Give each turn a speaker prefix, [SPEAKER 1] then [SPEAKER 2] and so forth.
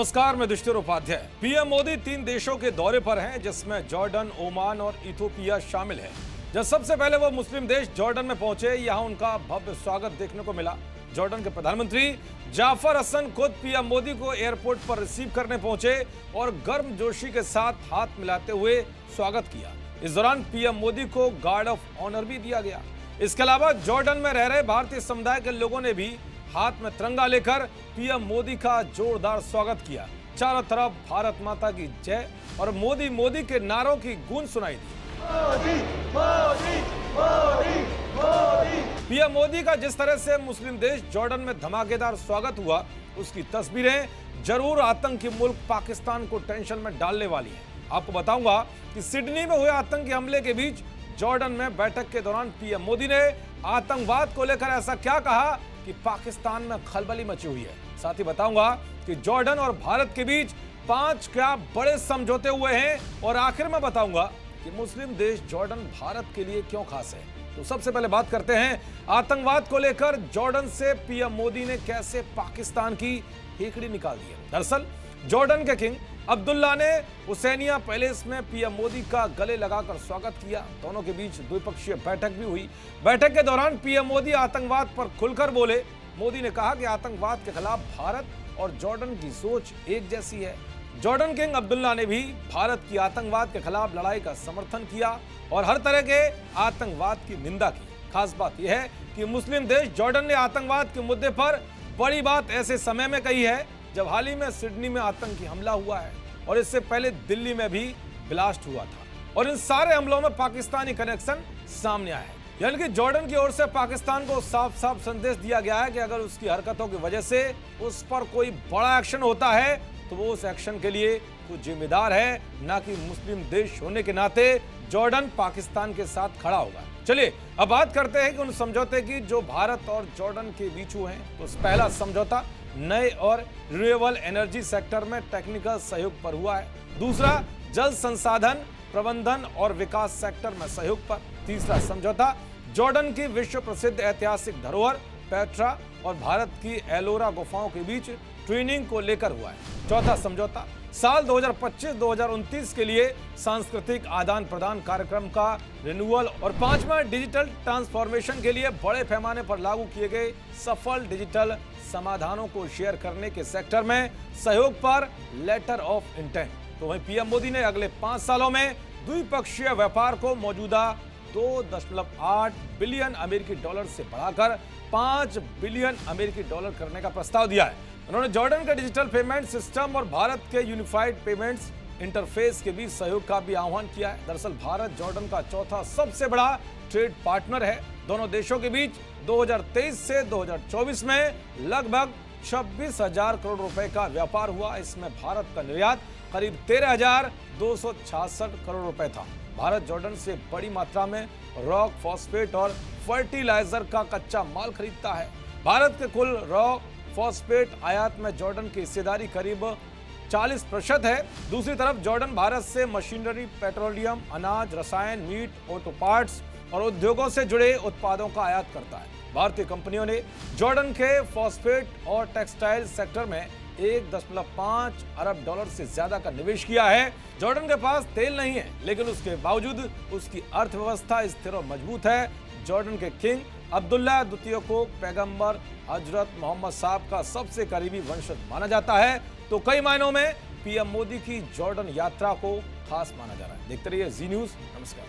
[SPEAKER 1] नमस्कार, मैं दुष्टर उपाध्याय। पीएम मोदी 3 देशों के दौरे पर हैं, जिसमें जॉर्डन, ओमान और इथियोपिया शामिल है। जब सबसे पहले वो मुस्लिम देश जॉर्डन में पहुंचे, यहां उनका भव्य स्वागत देखने को मिला। जॉर्डन के प्रधानमंत्री जाफर हसन खुद पीएम मोदी को एयरपोर्ट पर रिसीव करने पहुंचे और गर्मजोशी के साथ हाथ मिलाते हुए स्वागत किया। इस दौरान पीएम मोदी को गार्ड ऑफ ऑनर भी दिया गया। इसके अलावा जॉर्डन में रह रहे भारतीय समुदाय के लोगों ने भी हाथ में तिरंगा लेकर पीएम मोदी का जोरदार स्वागत किया। चारों तरफ भारत माता की जय और मोदी मोदी के नारों की गूंज सुनाई दी। मोदी, मोदी, मोदी, मोदी। पीएम मोदी का जिस तरह से मुस्लिम देश जॉर्डन में धमाकेदार स्वागत हुआ, उसकी तस्वीरें जरूर आतंकी मुल्क पाकिस्तान को टेंशन में डालने वाली हैं। आपको बताऊंगा कि सिडनी में हुए आतंकी हमले के बीच जॉर्डन में बैठक के दौरान पीएम मोदी ने आतंकवाद को लेकर ऐसा क्या कहा कि पाकिस्तान में खलबली मची हुई है। साथ ही बताऊंगा कि जॉर्डन और भारत के बीच 5 क्या बड़े समझौते हुए हैं और आखिर में बताऊंगा कि मुस्लिम देश जॉर्डन भारत के लिए क्यों खास है। तो सबसे पहले बात करते हैं आतंकवाद को लेकर जॉर्डन से पीएम मोदी ने कैसे पाकिस्तान की हेकड़ी निकाल दी है। दरअसल जॉर्डन के किंग अब्दुल्ला ने हुसैनिया पैलेस में पीएम मोदी का गले लगाकर स्वागत किया। दोनों के बीच द्विपक्षीय बैठक भी हुई। बैठक के दौरान पीएम मोदी आतंकवाद पर खुलकर बोले। मोदी ने कहा कि आतंकवाद के खिलाफ भारत और जॉर्डन की सोच एक जैसी है। जॉर्डन किंग अब्दुल्ला ने भी भारत की आतंकवाद के खिलाफ लड़ाई का समर्थन किया और हर तरह के आतंकवाद की निंदा की। खास बात यह है कि मुस्लिम देश जॉर्डन ने आतंकवाद के मुद्दे पर बड़ी बात ऐसे समय में कही है जब हाल ही में सिडनी में आतंकी हमला हुआ है और इससे पहले दिल्ली में भी ब्लास्ट हुआ था और इन सारे हमलों में पाकिस्तानी कनेक्शन सामने आए हैं। यानी कि जॉर्डन की ओर से पाकिस्तान को साफ साफ संदेश दिया गया है कि अगर उसकी हरकतों की वजह से उस पर कोई बड़ा एक्शन होता है तो वो उस एक्शन के लिए खुद जिम्मेदार है, ना कि मुस्लिम देश होने के नाते जॉर्डन पाकिस्तान के साथ खड़ा होगा। चलिए अब बात करते हैं कि उन समझौते की जो भारत और जॉर्डन के बीच हुए हैं। तो पहला समझौता नए और रिन्यूएबल एनर्जी सेक्टर में टेक्निकल सहयोग पर हुआ है। दूसरा जल संसाधन प्रबंधन और विकास सेक्टर में सहयोग पर। तीसरा समझौता जॉर्डन की विश्व प्रसिद्ध ऐतिहासिक धरोहर पेट्रा और भारत की एलोरा गुफाओं के बीच ट्रेनिंग को लेकर हुआ है। चौथा समझौता साल 2025-2029 के लिए सांस्कृतिक आदान प्रदान कार्यक्रम का रिन्यूअल और पांचवा डिजिटल ट्रांसफॉर्मेशन के लिए बड़े पैमाने पर लागू किए गए सफल डिजिटल समाधानों को शेयर करने के सेक्टर में सहयोग पर लेटर ऑफ इंटेंट। तो वहीं पीएम मोदी ने अगले 5 सालों में द्विपक्षीय व्यापार को मौजूदा 2.8 बिलियन अमेरिकी डॉलर से बढ़ाकर 5 बिलियन अमेरिकी डॉलर करने का प्रस्ताव दिया है। उन्होंने जॉर्डन के डिजिटल पेमेंट सिस्टम और भारत के यूनिफाइड पेमेंट्स इंटरफेस के बीच सहयोग का भी आह्वान किया है। दरअसल भारत जॉर्डन का चौथा सबसे बड़ा ट्रेड पार्टनर है। दोनों देशों के बीच 2023 से 2024 में लगभग 26,000 करोड़ रुपए का व्यापार हुआ। इसमें भारत का निर्यात करीब 13,266 करोड़ रुपए था। भारत जॉर्डन से बड़ी मात्रा में रॉक फॉस्फेट और फर्टिलाइजर का कच्चा माल खरीदता है। भारत के कुल रॉक फॉस्फेट आयात में जॉर्डन की हिस्सेदारी करीब 40% है। दूसरी तरफ जॉर्डन भारत से मशीनरी, पेट्रोलियम, अनाज, रसायन, मीट, ऑटो पार्ट्स और उद्योगों से जुड़े उत्पादों का आयात करता है। भारतीय कंपनियों ने जॉर्डन के फॉस्फेट और टेक्सटाइल सेक्टर में 1.5 अरब डॉलर से ज्यादा का निवेश किया है। जॉर्डन के पास तेल नहीं है, लेकिन उसके बावजूद उसकी अर्थव्यवस्था स्थिर और मजबूत है। जॉर्डन के किंग अब्दुल्ला द्वितीय को पैगंबर हजरत मोहम्मद साहब का सबसे करीबी वंशज माना जाता है। तो कई मायनों में पीएम मोदी की जॉर्डन यात्रा को खास माना जा रहा है। देखते रहिए जी न्यूज़। नमस्कार।